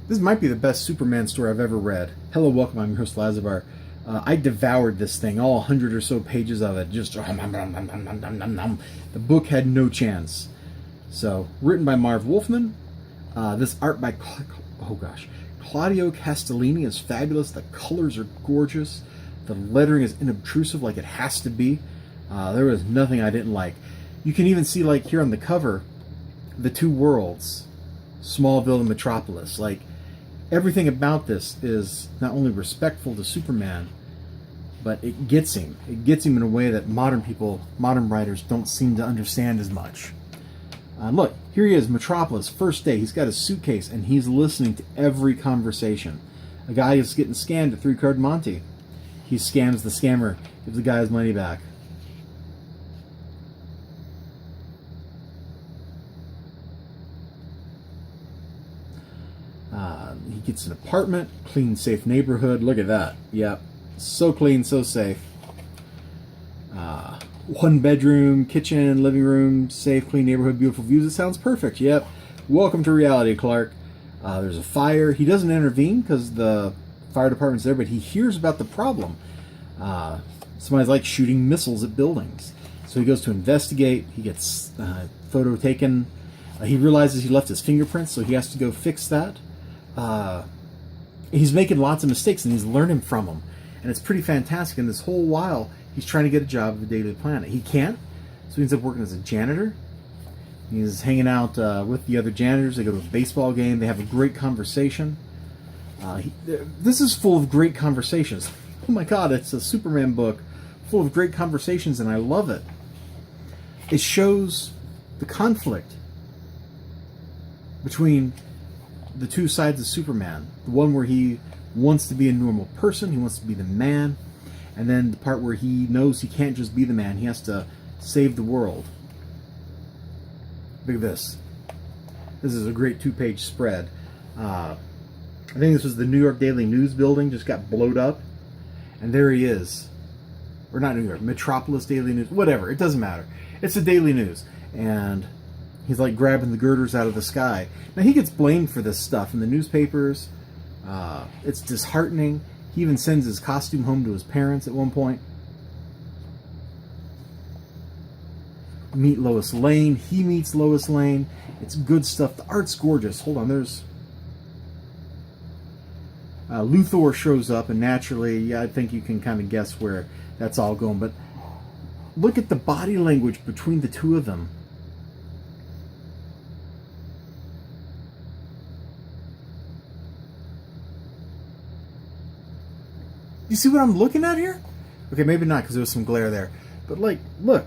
This might be the best Superman story I've ever read. Hello, welcome. I'm your host, Elizibar. I devoured this thing, all 100 or so pages of it. Just the book had no chance. So, written by Marv Wolfman. This art by Claudio Castellini is fabulous. The colors are gorgeous. The lettering is inobtrusive, like it has to be. There was nothing I didn't like. You can even see, like here on the cover, the two worlds, Smallville and Metropolis. Like, everything about this is not only respectful to Superman, but it gets him. It gets him in a way that modern writers don't seem to understand as much. Look, here he is, Metropolis, first day. He's got a suitcase, and he's listening to every conversation. A guy is getting scammed at 3 Card Monte. He scams the scammer, gives the guy his money back. He gets an apartment, clean, safe neighborhood. Look at that. Yep. So clean, so safe. 1 bedroom, kitchen, living room, safe, clean neighborhood, beautiful views. It sounds perfect. Yep. Welcome to reality, Clark. There's a fire. He doesn't intervene because the fire department's there, but he hears about the problem. Somebody's like shooting missiles at buildings. So he goes to investigate. He gets photo taken. He realizes he left his fingerprints, so he has to go fix that. He's making lots of mistakes, and he's learning from them. And it's pretty fantastic. And this whole while, he's trying to get a job at the Daily Planet. He can't, so he ends up working as a janitor. He's hanging out with the other janitors. They go to a baseball game. They have a great conversation. This is full of great conversations. Oh my God, it's a Superman book full of great conversations, and I love it. It shows the conflict between the two sides of Superman. The one where he wants to be a normal person, he wants to be the man, and then the part where he knows he can't just be the man, he has to save the world. Look at this. This is a great 2-page spread. I think this was the New York Daily News building, just got blowed up, and there he is. Or not New York, Metropolis Daily News, whatever, it doesn't matter. It's the Daily News, and he's like grabbing the girders out of the sky. Now he gets blamed for this stuff in the newspapers. It's disheartening. He even sends his costume home to his parents at one point. Meet Lois Lane. He meets Lois Lane. It's good stuff. The art's gorgeous. Hold on, there's... Luthor shows up, and naturally, yeah, I think you can kind of guess where that's all going. But look at the body language between the two of them. You see what I'm looking at here? Okay, maybe not because there was some glare there. But like, look.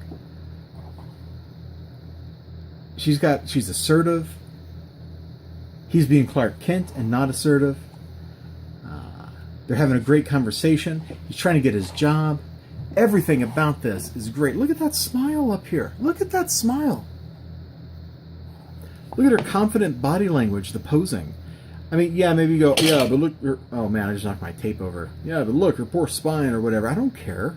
She's assertive. He's being Clark Kent and not assertive. They're having a great conversation. He's trying to get his job. Everything about this is great. Look at that smile up here. Look at that smile. Look at her confident body language, the posing. I mean, yeah, maybe you go, yeah, but look, oh man, I just knocked my tape over. Yeah, but look, her poor spine or whatever. I don't care.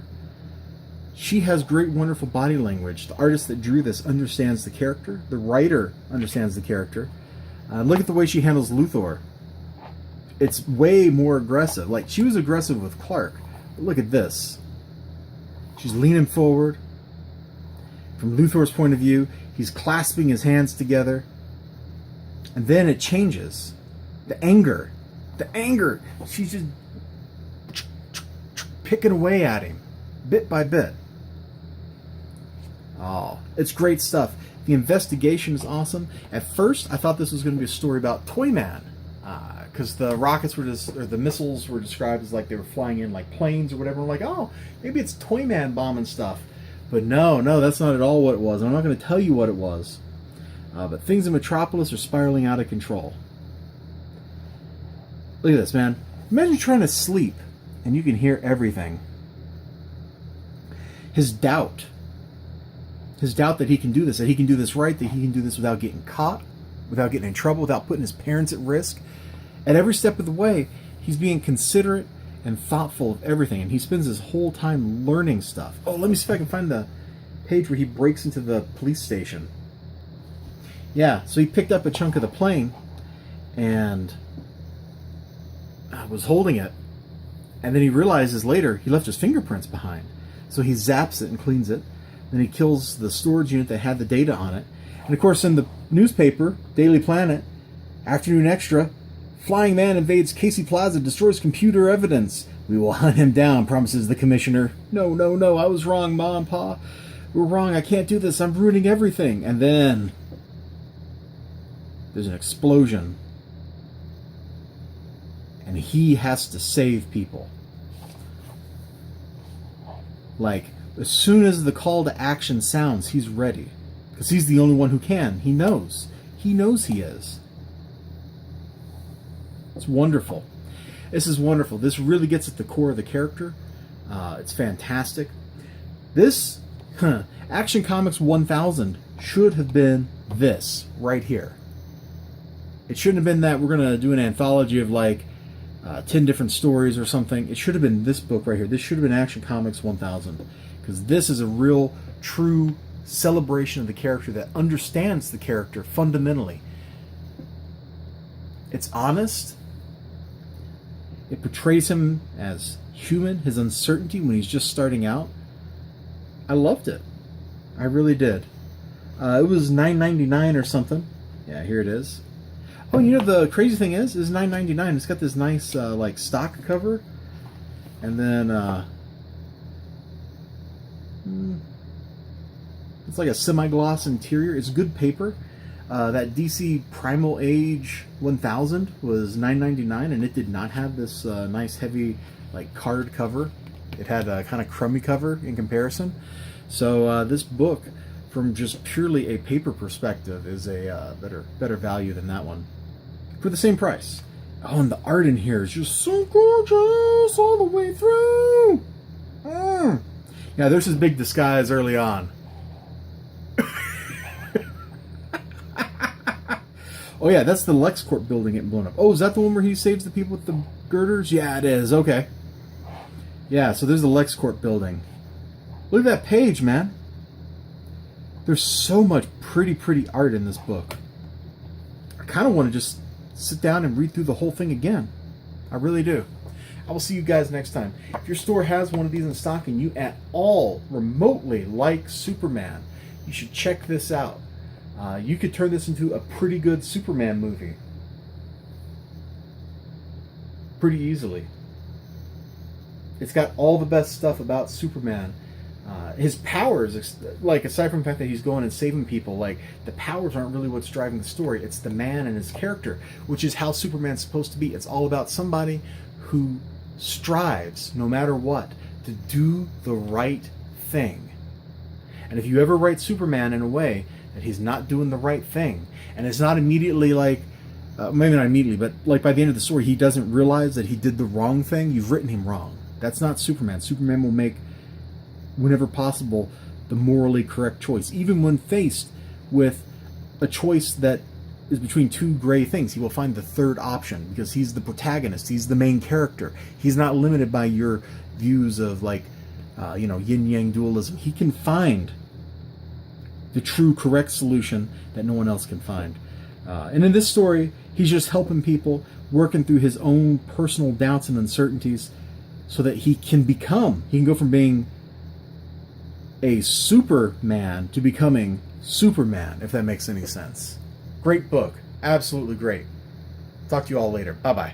She has great, wonderful body language. The artist that drew this understands the character. The writer understands the character. Look at the way she handles Luthor. It's way more aggressive. Like, she was aggressive with Clark. But look at this. She's leaning forward. From Luthor's point of view, he's clasping his hands together. And then it changes. The anger. She's just picking away at him, bit by bit. Oh, it's great stuff. The investigation is awesome. At first, I thought this was going to be a story about Toyman, because the rockets were or the missiles were described as like they were flying in like planes or whatever. I'm like, oh, maybe it's Toyman bombing stuff. But no, that's not at all what it was. I'm not going to tell you what it was. But things in Metropolis are spiraling out of control. Look at this, man. Imagine trying to sleep and you can hear everything. His doubt that he can do this, right, that he can do this without getting caught, without getting in trouble, without putting his parents at risk. At every step of the way, he's being considerate and thoughtful of everything, and he spends his whole time learning stuff. Oh, let me see if I can find the page where he breaks into the police station. Yeah, so he picked up a chunk of the plane, and was holding it, and then he realizes later he left his fingerprints behind. So he zaps it and cleans it. Then he kills the storage unit that had the data on it. And of course, in the newspaper, Daily Planet, afternoon extra, flying man invades Casey Plaza, destroys computer evidence. We will hunt him down, promises the commissioner. No, no, no, I was wrong, Ma and Pa. We're wrong, I can't do this, I'm ruining everything. And then there's an explosion. And he has to save people. Like, as soon as the call to action sounds, he's ready. Because he's the only one who can. He knows. He knows he is. It's wonderful. This is wonderful. This really gets at the core of the character. It's fantastic. This, Action Comics 1000 should have been this right here. It shouldn't have been that we're going to do an anthology of like 10 different stories or something. It should have been this book right here. This should have been Action Comics 1000. Because this is a real, true celebration of the character that understands the character fundamentally. It's honest. It portrays him as human, his uncertainty when he's just starting out. I loved it. I really did. It was $9.99 or something. Yeah, here it is. Oh, you know the crazy thing is $9.99. It's got this nice like stock cover, and then it's like a semi-gloss interior. It's good paper. That DC Primal Age 1000 was $9.99, and it did not have this nice heavy like card cover. It had a kind of crummy cover in comparison. So this book, from just purely a paper perspective, is a better value than that one for the same price. Oh, and the art in here is just so gorgeous all the way through. Yeah, there's his big disguise early on. Oh yeah, that's the LexCorp building getting blown up. Oh, is that the one where he saves the people with the girders? Yeah, it is. Okay. Yeah, so there's the LexCorp building. Look at that page, man. There's so much pretty art in this book. I kind of want to just sit down and read through the whole thing again. I really do. I will see you guys next time. If your store has one of these in stock and you at all remotely like Superman, you should check this out. You could turn this into a pretty good Superman movie. Pretty easily. It's got all the best stuff about Superman. His powers, like aside from the fact that he's going and saving people, like the powers aren't really what's driving the story. It's the man and his character, which is how Superman's supposed to be. It's all about somebody who strives, no matter what, to do the right thing. And if you ever write Superman in a way that he's not doing the right thing, and it's not immediately like, maybe not immediately, but like by the end of the story he doesn't realize that he did the wrong thing, you've written him wrong. That's not Superman. Superman will make, whenever possible, the morally correct choice. Even when faced with a choice that is between two gray things, he will find the third option because he's the protagonist. He's the main character. He's not limited by your views of like, yin-yang dualism. He can find the true correct solution that no one else can find. And in this story, he's just helping people, working through his own personal doubts and uncertainties so that he can go from being a Superman to becoming Superman, if that makes any sense. Great book. Absolutely great. Talk to you all later. Bye-bye.